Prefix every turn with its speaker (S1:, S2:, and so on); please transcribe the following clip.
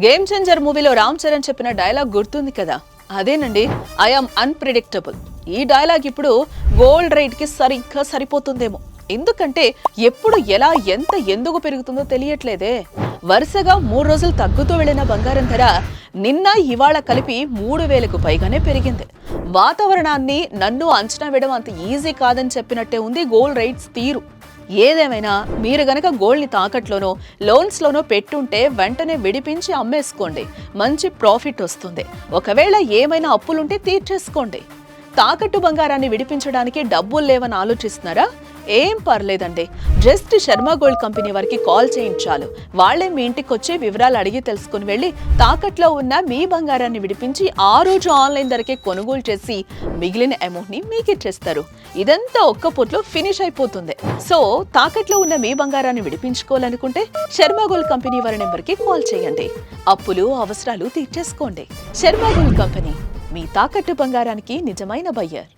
S1: Game changer మూవీలో రామ్ చరణ్ చెప్పిన dialogue గుర్తుంది కదా, అదేనండి, ఐఎమ్ అన్ప్రెడిక్టబుల్. ఈ డైలాగ్ ఇప్పుడు గోల్డ్ రేట్ కి సరిగ్గా సరిపోతుందేమో. ఎందుకంటే ఎప్పుడు ఎలా ఎంత ఎందుకు పెరుగుతుందో తెలియట్లేదే. వరుసగా 3 రోజులు తగ్గుతూ వెళ్లిన బంగారం ధర నిన్న ఇవాళ కలిపి 3,000కు పైగానే పెరిగింది. వాతావరణాన్ని నన్ను అంచనా వేయడం అంత ఈజీ కాదని చెప్పినట్టే ఉంది గోల్డ్ రేట్స్ తీరు. ఏదేమైనా మీరు గనక గోల్డ్ని తాకట్లోనో లోన్స్లోనో పెట్టుంటే వెంటనే విడిపించి అమ్మేసుకోండి, మంచి ప్రాఫిట్ వస్తుంది. ఒకవేళ ఏమైనా అప్పులుంటే తీర్చేసుకోండి. తాకట్టు బంగారాన్ని విడిపించడానికి డబ్బులు లేవని ఆలోచిస్తున్నారా? ఏం పర్లేదండి, జస్ట్ శర్మ గోల్డ్ కంపెనీ వారికి కాల్ చేయించాలి. వాళ్లే మీ ఇంటికి వచ్చి వివరాలు అడిగి తెలుసుకుని వెళ్ళి తాకట్లో ఉన్న మీ బంగారాన్ని విడిపించి ఆ రోజు ఆన్లైన్ ధరకే కొనుగోలు చేసి మిగిలిన అమౌంట్ ని మీకు ఇచ్చేస్తారు. ఇదంతా ఒక్క పూటలో ఫినిష్ అయిపోతుంది. సో తాకట్లో ఉన్న మీ బంగారాన్ని విడిపించుకోవాలనుకుంటే శర్మ గోల్డ్ కంపెనీ వారి నెంబర్కి కాల్ చేయండి. అప్పులు అవసరాలు తీర్చేసుకోండి. శర్మ గోల్డ్ కంపెనీ, మీ తాకట్టు బంగారానికి నిజమైన బయ్యర్.